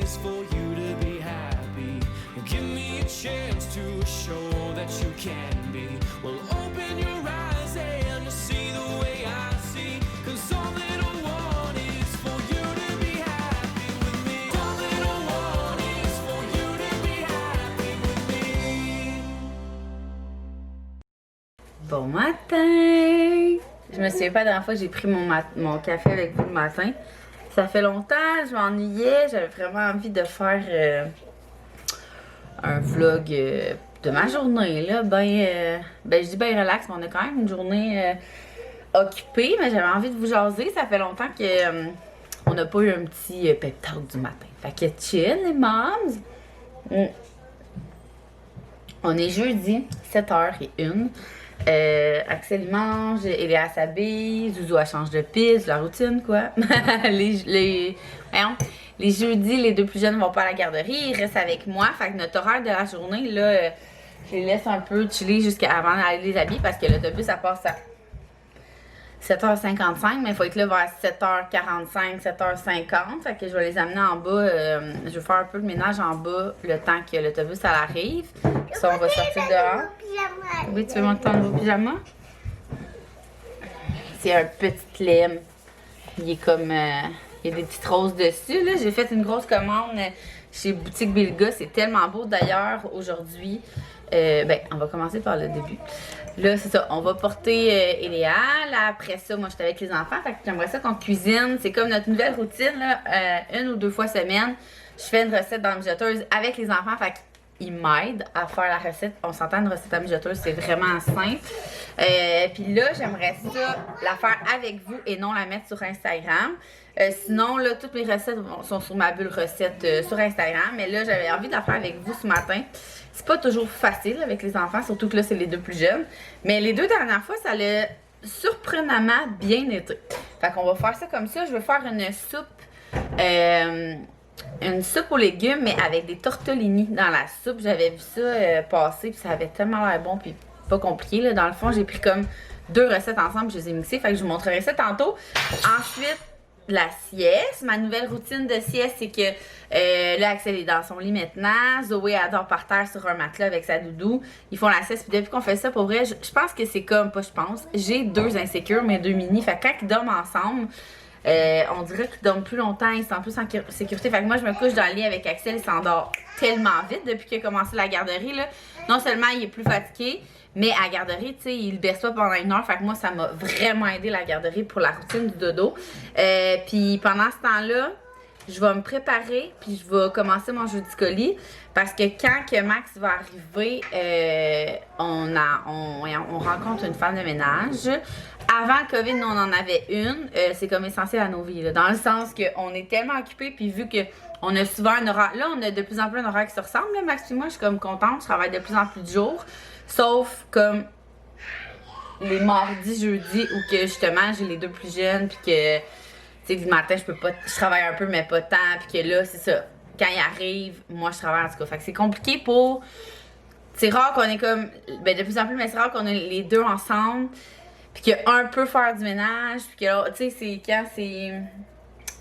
is for you to be happy. Give me a chance to show that you can be. Well, open your eyes and you'll see the way I see. 'Cause all that I want is for you to be happy with me. All that I want is for you to be happy with me. Bon matin! Je me souviens pas la dernière fois que j'ai pris mon café avec vous le matin. Ça fait longtemps, je m'ennuyais, j'avais vraiment envie de faire un vlog de ma journée, là, je dis bien relax, mais on a quand même une journée occupée, mais j'avais envie de vous jaser, ça fait longtemps que on n'a pas eu un petit pep talk du matin. Fait que chill les moms! On est jeudi, 7h01. Axel il mange, Eléa s'habille, Zouzou elle change de piste, la routine quoi. les jeudis, les deux plus jeunes vont pas à la garderie, ils restent avec moi. Fait que notre horaire de la journée, là, je les laisse un peu chiller jusqu'à avant d'aller les habiller parce que l'autobus ça passe à 7h55, mais il faut être là vers 7h45, 7h50. Fait que je vais les amener en bas. Je vais faire un peu le ménage en bas le temps que l'autobus ça arrive. Ça, on va sortir dehors. Oui, tu veux monter ton nouveau pyjama? C'est un petit lemme. Il est comme. Il y a des petites roses dessus. Là, j'ai fait une grosse commande chez Boutique Bilga. C'est tellement beau d'ailleurs aujourd'hui. On va commencer par le début. Là, c'est ça. On va porter Eléa. Là, après ça, moi, j'étais avec les enfants. Fait que j'aimerais ça qu'on cuisine. C'est comme notre nouvelle routine, là. 1 ou 2 fois semaine, je fais une recette dans la mijoteuse avec les enfants. Fait qu'ils m'aident à faire la recette. On s'entend, une recette à mijoteuse, c'est vraiment simple. Puis là, j'aimerais ça la faire avec vous et non la mettre sur Instagram. Sinon, là, toutes mes recettes sont sur ma bulle recette sur Instagram. Mais là, j'avais envie de la faire avec vous ce matin. C'est pas toujours facile avec les enfants, surtout que là, c'est les deux plus jeunes. Mais les 2 dernières fois, ça l'a surprenamment bien été. Fait qu'on va faire ça comme ça. Je vais faire une soupe aux légumes, mais avec des tortellini dans la soupe. J'avais vu ça passer, puis ça avait tellement l'air bon, puis pas compliqué. Là. Dans le fond, j'ai pris comme 2 recettes ensemble, je les ai mixées. Fait que je vous montrerai ça tantôt. Ensuite, la sieste. Ma nouvelle routine de sieste, c'est que là, Axel est dans son lit maintenant. Zoé adore par terre sur un matelas avec sa doudou. Ils font la sieste. Puis depuis qu'on fait ça, pour vrai, je pense que c'est comme, pas je pense, j'ai 2 insécures, mais 2 mini. Fait que quand ils dorment ensemble, on dirait qu'ils dorment plus longtemps, ils sont plus en sécurité. Fait que moi, je me couche dans le lit avec Axel, il s'endort tellement vite depuis qu'il a commencé la garderie. Là. Non seulement il est plus fatigué, mais à la garderie, tu sais, il ne baisse pas pendant 1 heure. Fait que moi, ça m'a vraiment aidé la garderie pour la routine du dodo. Puis pendant ce temps-là, je vais me préparer, puis je vais commencer mon jeu du colis. Parce que quand que Max va arriver, on rencontre une femme de ménage. Avant le COVID, nous, on en avait une. C'est comme essentiel à nos vies, là, dans le sens qu'on est tellement occupés, puis vu qu'on a souvent un horaire. Là, on a de plus en plus un horaire qui se ressemble, là, Max et moi. Je suis comme contente. Je travaille de plus en plus de jours. Sauf comme les mardis, jeudis, où que justement, j'ai les 2 plus jeunes, puis que, tu sais, du matin, je travaille un peu, mais pas tant, puis que là, c'est ça. Quand il arrive, moi, je travaille en tout cas. Fait que c'est compliqué pour. C'est rare qu'on ait comme. De plus en plus, mais c'est rare qu'on ait les 2 ensemble. Puis qu'un peut faire du ménage. Puis que l'autre, tu sais, c'est quand c'est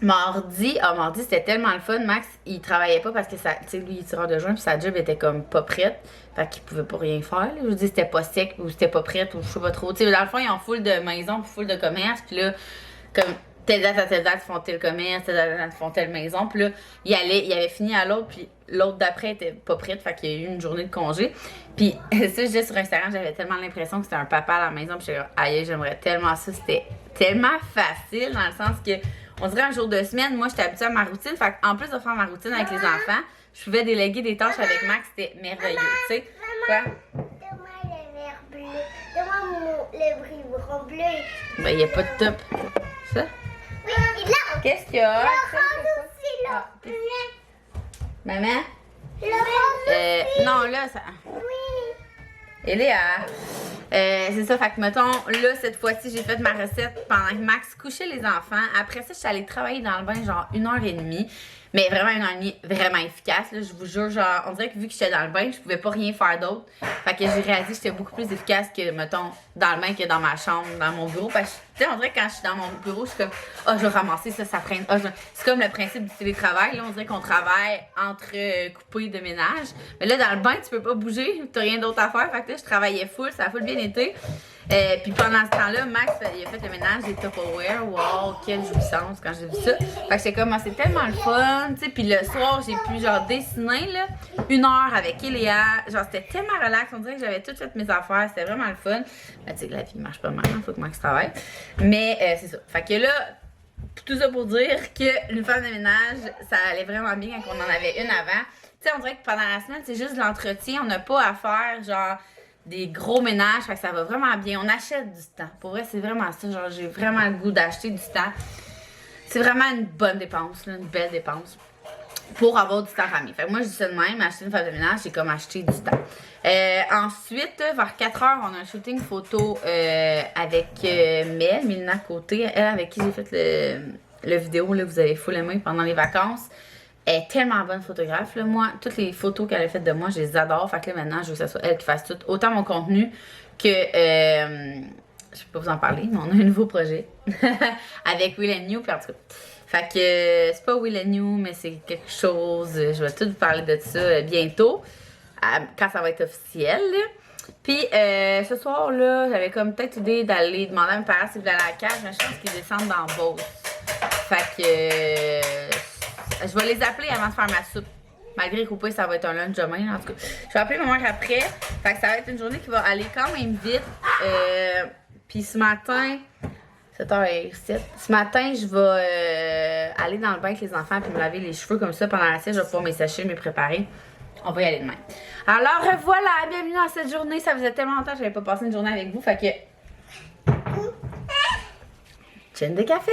mardi. Ah, mardi, c'était tellement le fun. Max, il travaillait pas parce que ça. Tu sais, lui, il est tireur de joint. Puis sa job était comme pas prête. Fait qu'il pouvait pas rien faire. Là. Je veux dire, c'était pas sec ou c'était pas prête ou je sais pas trop. Tu sais, dans le fond, ils ont full de maison puis full de commerce. Puis là, comme. Telle date à telle date, ils font tel commerce, telle date ils font telle maison. Puis là, il avait fini à l'autre, puis l'autre d'après était pas prête, fait qu'il y a eu une journée de congé. Puis ça, je disais sur Instagram, j'avais tellement l'impression que c'était un papa à la maison. Puis j'étais aïe, j'aimerais tellement ça. C'était tellement facile dans le sens que, on dirait un jour de semaine, moi, j'étais habituée à ma routine. Fait qu'en plus de faire ma routine avec les enfants, je pouvais déléguer des tâches avec Max. C'était merveilleux, tu sais. Quoi? Donne-moi le vert bleu. Donne-moi le ruban bleu. Ben, il n'y a pas de top. Ça? Oui, là. Qu'est-ce qu'il y a? Le rose aussi, là. Maman? Le rose aussi. Non, là, ça. Oui. Eléa. C'est ça, fait que mettons, là, cette fois-ci, j'ai fait ma recette pendant que Max couchait les enfants. Après ça, je suis allée travailler dans le bain genre 1h30. Mais vraiment 1h30, vraiment efficace, là, je vous jure, genre, on dirait que vu que j'étais dans le bain, je pouvais pas rien faire d'autre. Fait que j'ai réalisé que j'étais beaucoup plus efficace que, mettons, dans le bain que dans ma chambre, dans mon bureau. Parce que Tu sais, on dirait que quand je suis dans mon bureau, je suis comme, ah, je vais ramasser ça, ça freine. C'est comme le principe du télétravail. Là, on dirait qu'on travaille entre coupés de ménage. Mais là, dans le bain, tu peux pas bouger, t'as rien d'autre à faire. Fait que là, je travaillais full, ça a full bien été. Puis pendant ce temps-là, Max, il a fait le ménage des Tupperware. Wow, quelle jouissance quand j'ai vu ça. Fait que j'étais comme, ah, c'est tellement le fun, tu sais. Puis le soir, j'ai pu genre dessiner, là, 1 heure avec Eléa. Genre, c'était tellement relax. On dirait que j'avais tout fait mes affaires. C'était vraiment le fun. Ben, tu sais, la vie marche pas mal. Faut que Max travaille. Mais c'est ça. Fait que là, tout ça pour dire qu'une femme de ménage, ça allait vraiment bien quand on en avait une avant. Tu sais, on dirait que pendant la semaine, c'est juste de l'entretien. On n'a pas à faire, genre, des gros ménages, fait que ça va vraiment bien. On achète du temps. Pour vrai, c'est vraiment ça. Genre, j'ai vraiment le goût d'acheter du temps. C'est vraiment une bonne dépense, là, une belle dépense pour avoir du temps en famille. Fait que moi, je dis ça de même, acheter une femme de ménage, c'est comme acheter du temps. Ensuite, vers 4 heures, on a un shooting photo avec Mélina Côté, elle avec qui j'ai fait le vidéo, là, vous avez full aimé pendant les vacances. Elle est tellement bonne photographe, là. Moi, toutes les photos qu'elle a faites de moi, je les adore. Fait que là, maintenant, je veux que ce soit elle qui fasse tout. Autant mon contenu que... je peux pas vous en parler, mais on a un nouveau projet. Avec Will and You, puis en tout cas. Fait que c'est pas Will and You, mais c'est quelque chose... Je vais tout vous parler de ça bientôt. Quand ça va être officiel, là. Puis ce soir, là, j'avais comme peut-être l'idée d'aller demander à mes parents s'ils voulaient aller à la cage, mais je pense qu'ils descendent dans Beauce. Fait que... je vais les appeler avant de faire ma soupe. Malgré que ça va être un lunch demain, en tout cas. Je vais appeler ma mère après. Fait que ça va être une journée qui va aller quand même vite. Puis ce matin, 7h07. Ce matin, je vais aller dans le bain avec les enfants puis me laver les cheveux comme ça. Pendant la sieste, je vais pouvoir me sécher, me préparer. On va y aller demain. Alors voilà, bienvenue dans cette journée. Ça faisait tellement longtemps que je n'avais pas passé une journée avec vous. Fait que... chaîne de café!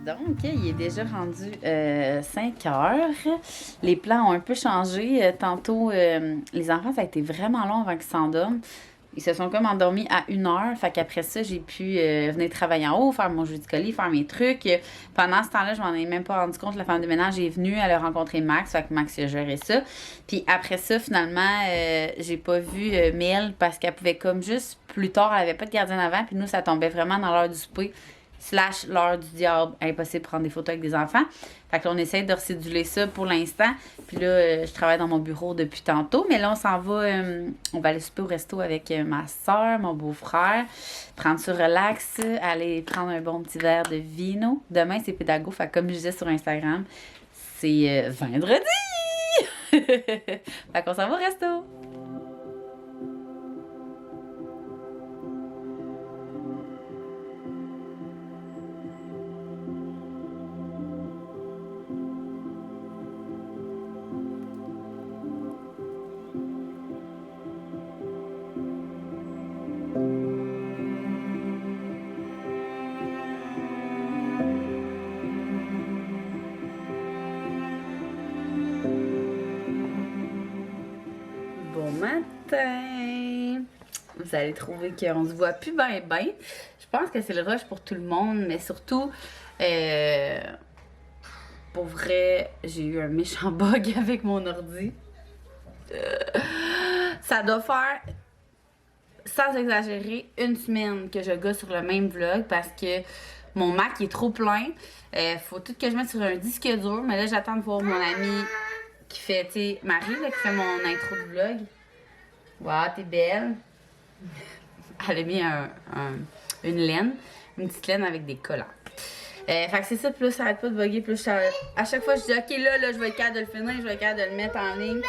Donc, il est déjà rendu 5 heures. Les plans ont un peu changé. Tantôt, les enfants, ça a été vraiment long avant qu'ils s'endorment. Ils se sont comme endormis à 1 heure. Fait qu'après ça, j'ai pu venir travailler en haut, faire mon jeu du colis, faire mes trucs. Pendant ce temps-là, je m'en ai même pas rendu compte. La femme de ménage est venue. Elle a rencontré Max. Fait que Max a géré ça. Puis après ça, finalement, j'ai pas vu Mel parce qu'elle pouvait comme juste plus tard. Elle avait pas de gardienne avant. Puis nous, ça tombait vraiment dans l'heure du souper. / l'heure du diable, impossible de prendre des photos avec des enfants. Fait que là, on essaie de recéduler ça pour l'instant. Puis là, je travaille dans mon bureau depuis tantôt. Mais là, on s'en va, on va aller souper au resto avec ma soeur, mon beau-frère. Prendre ça relax, aller prendre un bon petit verre de vino. Demain, c'est pédago. Fait que comme je disais sur Instagram, c'est vendredi! Fait qu'on s'en va au resto. matin. Vous allez trouver qu'on se voit plus ben. Je pense que c'est le rush pour tout le monde, mais surtout, pour vrai, j'ai eu un méchant bug avec mon ordi. Ça doit faire, sans exagérer, une semaine que je gosse sur le même vlog parce que mon Mac est trop plein. Faut tout que je mette sur un disque dur, mais là j'attends de voir mon amie qui fait, tu sais, Marie là, qui fait mon intro de vlog. Waouh, t'es belle. Elle a mis une laine, une petite laine avec des collants. Fait que c'est ça, plus ça arrête pas de bugger, plus à chaque fois je dis ok là je vais être capable de le finir, je vais être capable de le mettre en ligne.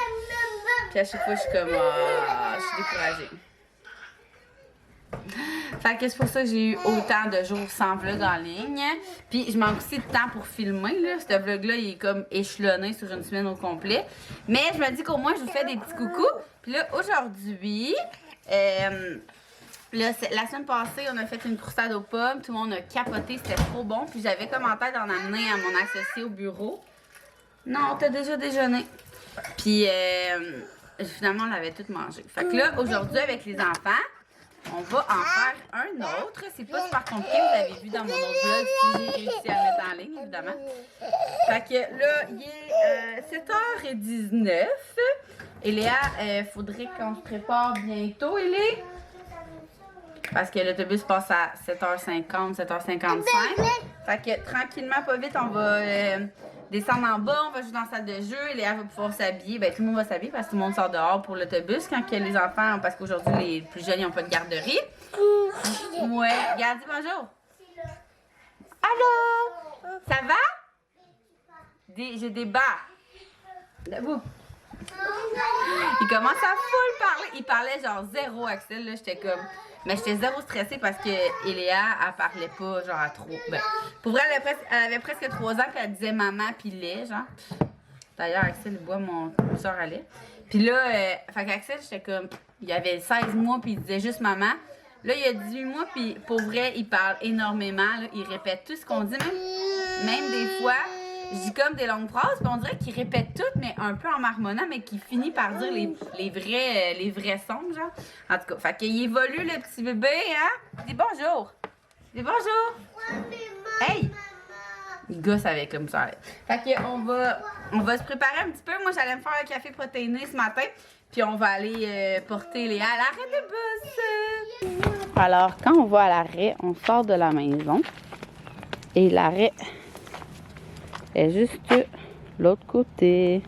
Puis à chaque fois je suis comme je suis découragée. Fait que c'est pour ça que j'ai eu autant de jours sans vlog en ligne. Puis je manque aussi de temps pour filmer là. Ce vlog là il est comme échelonné sur une semaine au complet. Mais je me dis qu'au moins je vous fais des petits coucous. Puis là aujourd'hui, là, la semaine passée, on a fait une croustade aux pommes. Tout le monde a capoté, c'était trop bon. Puis j'avais comme en tête d'en amener à mon associé au bureau. Non, t'as déjà déjeuné. Puis finalement, on l'avait tout mangé. Fait que là, aujourd'hui, avec les enfants, on va en faire un autre. C'est pas super compliqué, vous l'avez vu dans mon autre vlog si j'ai réussi à le mettre en ligne, évidemment. Fait que là, il est 7h19. Et Léa, faudrait qu'on se prépare bientôt, Ellie. Parce que l'autobus passe à 7h50, 7h55. Fait que tranquillement, pas vite, on va descendre en bas, on va jouer dans la salle de jeu. Léa va pouvoir s'habiller. Ben, tout le monde va s'habiller parce que tout le monde sort dehors pour l'autobus. Quand que les enfants, parce qu'aujourd'hui, les plus jeunes, ils n'ont pas de garderie. Ouais, regarde, dis bonjour. Allô? Ça va? J'ai des bas. Debout. Il commence à full parler. Il parlait genre zéro, Axel. Là, j'étais comme. Mais j'étais zéro stressée parce que Eléa, elle parlait pas genre à trop. Ben, pour vrai, elle avait presque 3 ans puis elle disait maman puis lait, genre. D'ailleurs, Axel, il boit mon soeur à lait. Puis là, fait qu'Axel, j'étais comme. Il avait 16 mois puis il disait juste maman. Là, il a 18 mois puis pour vrai, il parle énormément. Là, il répète tout ce qu'on dit, même des fois. Je dis comme des longues phrases, puis on dirait qu'il répète tout, mais un peu en marmonnant, mais qu'il finit par dire les vrais sons, genre. En tout cas, fait qu'il évolue, le petit bébé, hein? Dis bonjour. Dis bonjour. Hey! Il gosse avec comme ça. Fait qu'on va se préparer un petit peu. Moi, j'allais me faire un café protéiné ce matin, puis on va aller porter Léa à l'arrêt de bus. Alors, quand on va à l'arrêt, on sort de la maison, et l'arrêt est juste l'autre côté.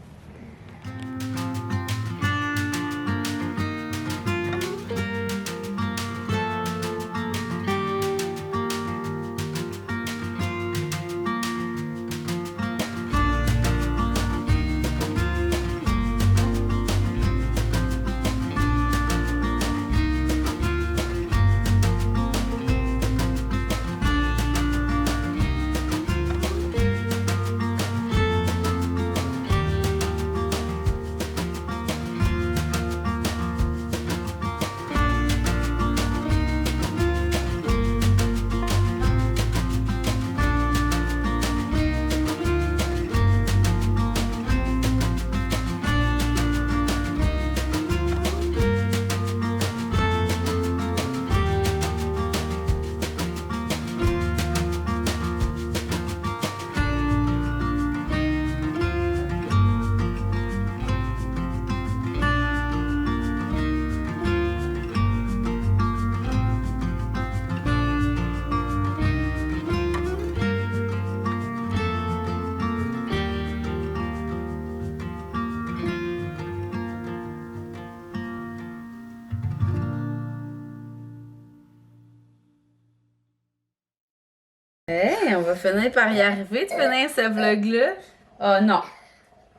Hey, on va finir par y arriver de finir ce vlog-là. Oh non.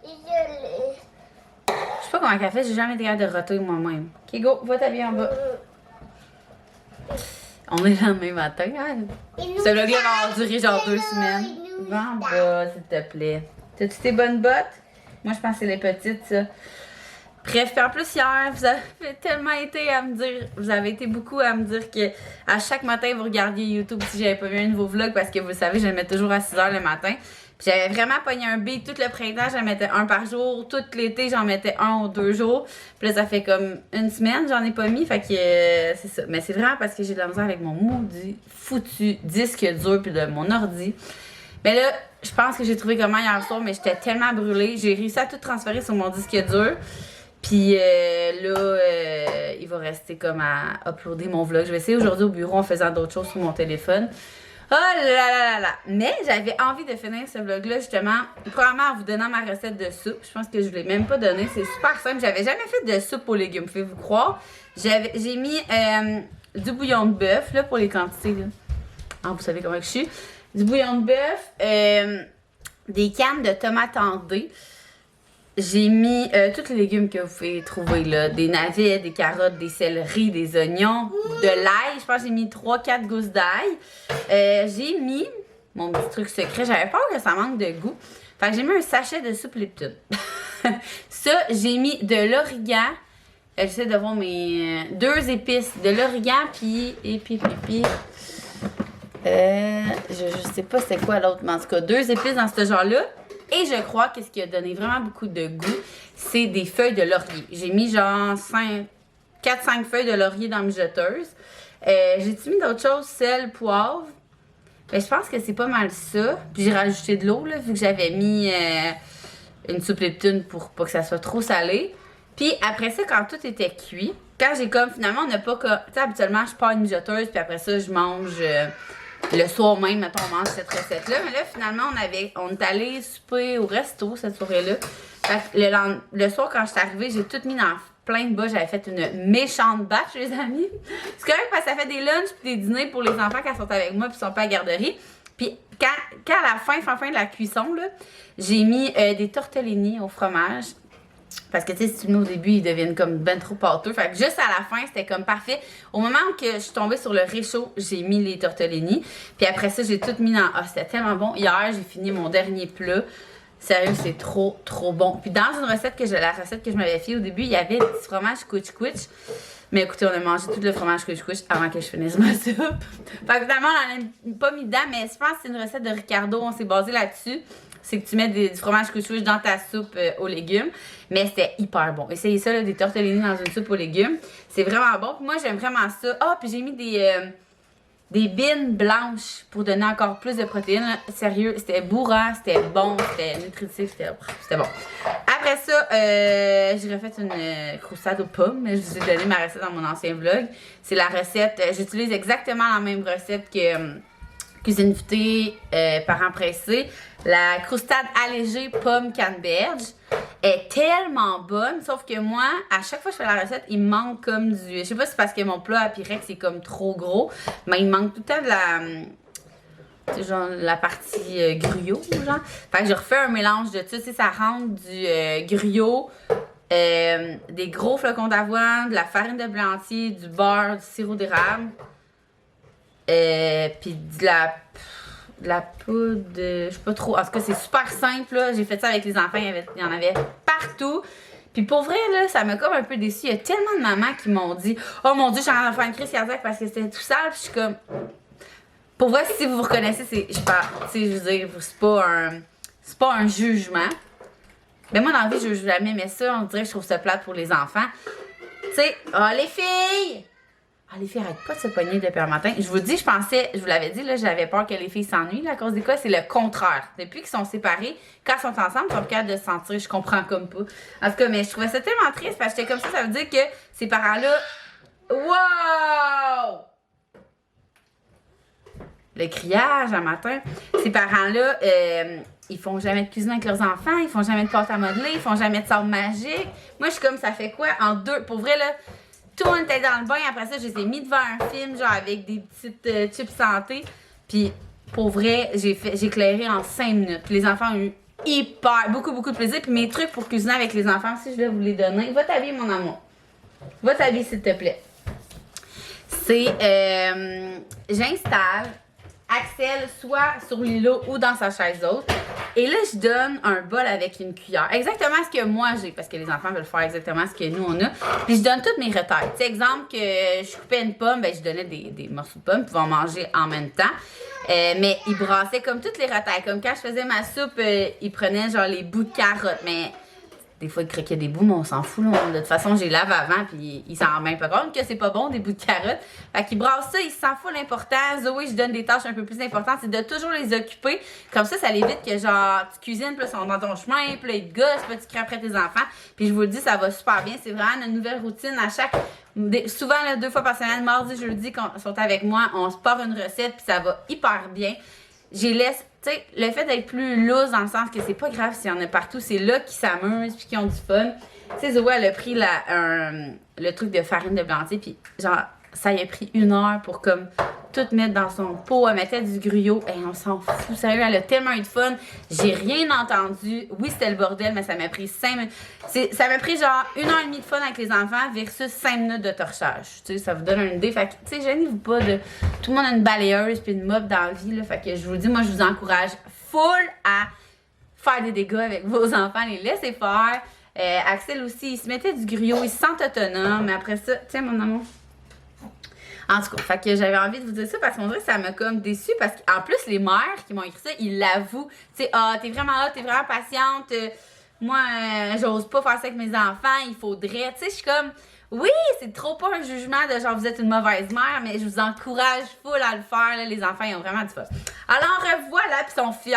Je sais pas comment elle fait, j'ai jamais été capable de roter moi-même. Ok, go, va t'habiller en bas. On est le lendemain matin, hein? Ce vlog-là va durer genre 2 semaines. Va en bas, s'il te plaît. T'as-tu tes bonnes bottes? Moi, je pense que c'est les petites, ça. Bref, puis en plus hier, vous avez tellement été à me dire, vous avez été beaucoup à me dire que à chaque matin vous regardiez YouTube si j'avais pas vu un nouveau vlog parce que vous le savez, je le mets toujours à 6h le matin. Puis j'avais vraiment pogné un beat tout le printemps, j'en mettais un par jour. Tout l'été, j'en mettais 1 ou 2 jours. Puis là, ça fait comme une semaine, j'en ai pas mis. Fait que c'est ça. Mais c'est vraiment parce que j'ai de la misère avec mon maudit foutu disque dur puis de mon ordi. Mais là, je pense que j'ai trouvé comment hier soir, mais j'étais tellement brûlée. J'ai réussi à tout transférer sur mon disque dur. Puis là, il va rester comme à uploader mon vlog. Je vais essayer aujourd'hui au bureau en faisant d'autres choses sur mon téléphone. Oh là là là là! Mais j'avais envie de finir ce vlog-là, justement, premièrement en vous donnant ma recette de soupe. Je pense que je ne l'ai même pas donnée. C'est super simple. J'avais jamais fait de soupe aux légumes, pouvez-vous croire? J'ai mis du bouillon de bœuf, là, pour les quantités. Là. Ah, vous savez comment que je suis. Du bouillon de bœuf, des cannes de tomates tendées. J'ai mis tous les légumes que vous pouvez trouver, là. Des navets, des carottes, des céleris, des oignons, de l'ail. Je pense que j'ai mis 3-4 gousses d'ail. J'ai mis mon petit truc secret. J'avais peur que ça manque de goût. Fait que j'ai mis un sachet de soupe Lipton. Ça, j'ai mis de l'origan. J'essaie de voir mes 2 épices. De l'origan, puis je sais pas c'est quoi l'autre, mais en tout cas, 2 épices dans ce genre-là. Et je crois que ce qui a donné vraiment beaucoup de goût, c'est des feuilles de laurier. J'ai mis genre 4-5 feuilles de laurier dans mes jeteuses. J'ai-tu mis d'autres choses? Sel, poivre. Ben, je pense que c'est pas mal ça. Puis j'ai rajouté de l'eau, là, vu que j'avais mis une soupe Lipton pour pas que ça soit trop salé. Puis après ça, quand tout était cuit, quand j'ai comme, finalement, on n'a pas comme... Tu sais, habituellement, je pars une mijoteuse, puis après ça, je mange... le soir même, mettons, on mange cette recette-là. Mais là, finalement, on est allé souper au resto cette soirée-là. Fait que le soir, quand je suis arrivée, j'ai tout mis dans plein de bas. J'avais fait une méchante batch, les amis. C'est correct parce que ça fait des lunchs et des dîners pour les enfants quand ils sont avec moi et ils sont pas à la garderie. Puis quand à la fin de la cuisson, là, j'ai mis des tortellini au fromage. Parce que, tu sais, si tu le mets au début, ils deviennent comme ben trop pâteux. Fait que juste à la fin, c'était comme parfait. Au moment où je suis tombée sur le réchaud, j'ai mis les tortellini. Puis après ça, j'ai tout mis dans... Ah, c'était tellement bon. Hier, j'ai fini mon dernier plat. Sérieux, c'est trop, trop bon. Puis dans une recette la recette que je m'avais fait au début, il y avait du fromage couch-couch. Mais écoutez, on a mangé tout le fromage couch-couch avant que je finisse ma soupe. Fait que finalement, on n'en a pas mis dedans, mais je pense que c'est une recette de Ricardo. On s'est basé là-dessus. C'est que tu mets du fromage couch-couch dans ta soupe aux légumes. Mais c'était hyper bon. Essayez ça, là, des tortellini dans une soupe aux légumes. C'est vraiment bon. Puis moi, j'aime vraiment ça. Ah, puis j'ai mis des bines blanches pour donner encore plus de protéines. Là. Sérieux, c'était bourrant, c'était bon, c'était nutritif, c'était bon. Après ça, j'ai refait une croustade aux pommes. Je vous ai donné ma recette dans mon ancien vlog. C'est la recette, j'utilise exactement la même recette que Cuisine Vitée, Parents Pressés. La croustade allégée pomme canneberge est tellement bonne, sauf que moi, à chaque fois que je fais la recette, il me manque comme du... Je sais pas si c'est parce que mon plat à Pyrex c'est comme trop gros, mais il me manque tout le temps de la... Tu sais, genre la partie gruyot, genre. Fait que je refais un mélange de tout, tu sais, ça rentre du gruyot, des gros flocons d'avoine, de la farine de blé entier, du beurre, du sirop d'érable, puis de la poudre, je sais pas trop. En tout cas, c'est super simple, là. J'ai fait ça avec les enfants, il y en avait partout. Puis pour vrai, là, ça m'a comme un peu déçue. Il y a tellement de mamans qui m'ont dit « Oh mon Dieu, j'ai en train de faire une crise cardiaque parce que c'était tout sale. » Puis je suis comme... Pour vrai, si vous vous reconnaissez, tu sais, je veux dire, c'est pas un jugement. Mais moi, dans la vie, je juge jamais, mais ça, on dirait que je trouve ça plate pour les enfants. Tu sais, oh les filles! Ah, les filles arrêtent pas de se pogner depuis un matin. Je vous dis, je vous l'avais dit, là, j'avais peur que les filles s'ennuient là, à cause de quoi? C'est le contraire. Depuis qu'ils sont séparés, quand ils sont ensemble, ils sont plus capables de se sentir, je comprends comme pas. En tout cas, mais je trouvais ça tellement triste parce que j'étais comme ça veut dire que ces parents-là. Wow! Le criage un matin. Ces parents-là, ils font jamais de cuisine avec leurs enfants, ils font jamais de pâte à modeler, ils font jamais de sable magique. Moi, je suis comme, ça fait quoi? En deux, pour vrai, là. Tout le monde était dans le bain. Après ça, je les ai mis devant un film, genre avec des petites chips santé. Puis, pour vrai, j'ai éclairé en 5 minutes. Puis les enfants ont eu beaucoup de plaisir. Puis mes trucs pour cuisiner avec les enfants, si je vais vous les donner. Va t'habiller, mon amour. Va t'habiller, s'il te plaît. C'est, j'installe Axel soit sur l'îlot ou dans sa chaise haute. Et là, je donne un bol avec une cuillère. Exactement ce que moi j'ai, parce que les enfants veulent faire exactement ce que nous on a. Puis je donne toutes mes retailles. Tu sais, exemple que je coupais une pomme, ben je donnais des morceaux de pommes, puis ils vont manger en même temps. Mais ils brassaient comme toutes les retailles. Comme quand je faisais ma soupe, ils prenaient genre les bouts de carottes. Mais des fois, ils croquaient des bouts, mais on s'en fout. Là. De toute façon, j'ai lave avant, puis ils s'en rendent même pas compte que c'est pas bon, des bouts de carottes. Fait qu'ils brassent ça, ils s'en foutent l'important. Zoé, je donne des tâches un peu plus importantes, c'est de toujours les occuper. Comme ça l'évite que genre, tu cuisines, puis là, ils sont dans ton chemin, puis là, ils te gossent, puis là, tu crées après tes enfants. Puis je vous le dis, ça va super bien. C'est vraiment une nouvelle routine à chaque. Souvent, là, 2 fois par semaine, mardi, jeudi, quand ils sont avec moi, on se part une recette, puis ça va hyper bien. J'ai laisse. Tu sais, le fait d'être plus loose dans le sens que c'est pas grave s'il y en a partout, c'est là qu'ils s'amusent puis qu'ils ont du fun. Tu sais, Zoé, elle a pris le truc de farine de blanc, puis genre, ça y a pris 1 heure pour comme tout mettre dans son pot. Elle mettait du gruyot. Et on s'en fout, sérieux, elle a tellement eu de fun. J'ai rien entendu. Oui, c'était le bordel, mais ça m'a pris 5 minutes. Ça m'a pris genre 1h30 de fun avec les enfants versus 5 minutes de torchage. Tu sais, ça vous donne une idée. Fait que, tu sais, gênez-vous pas de. Tout le monde a une balayeuse puis une mop dans la vie, là. Fait que je vous dis, moi, je vous encourage full à faire des dégâts avec vos enfants, les laisser faire. Axel aussi, il se mettait du griot, il se sent autonome. Mais après ça, tiens, mon amour. En tout cas, fait que j'avais envie de vous dire ça parce qu'on dirait que ça m'a comme déçue parce qu'en plus, les mères qui m'ont écrit ça, ils l'avouent. Tu sais, ah, t'es vraiment là, t'es vraiment patiente. Moi, j'ose pas faire ça avec mes enfants, il faudrait. Tu sais, je suis comme, oui, c'est trop pas un jugement de genre vous êtes une mauvaise mère, mais je vous encourage full à le faire. Là, les enfants, ils ont vraiment du fun. Alors, voilà, puis ils sont fiers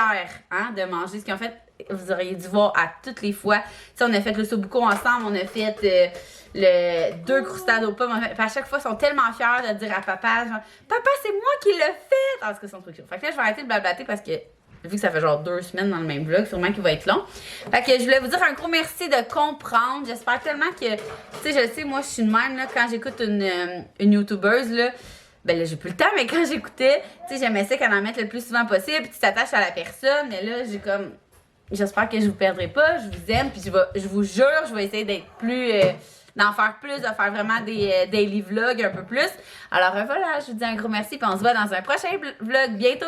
hein, de manger ce qu'ils ont fait. Vous auriez dû voir à toutes les fois. Tu sais, on a fait le sobuco ensemble, on a fait le 2 croustades aux pommes. À chaque fois, ils sont tellement fiers de dire à papa, genre, papa, c'est moi qui l'ai fait. En tout cas, son truc. Fait que là, je vais arrêter de blablater parce que vu que ça fait genre 2 semaines dans le même vlog, sûrement qu'il va être long. Fait que je voulais vous dire un gros merci de comprendre. J'espère tellement que, tu sais, je sais, moi, je suis une même, là, quand j'écoute une YouTubeuse, là, ben là, j'ai plus le temps, mais quand j'écoutais, tu sais, j'aimais ça qu'elle en mette le plus souvent possible, puis tu t'attaches à la personne, mais là, j'ai comme, j'espère que je vous perdrai pas, je vous aime, puis je vous jure, je vais essayer d'être plus, d'en faire plus, de faire vraiment des daily vlogs un peu plus. Alors voilà, je vous dis un gros merci, puis on se voit dans un prochain vlog bientôt.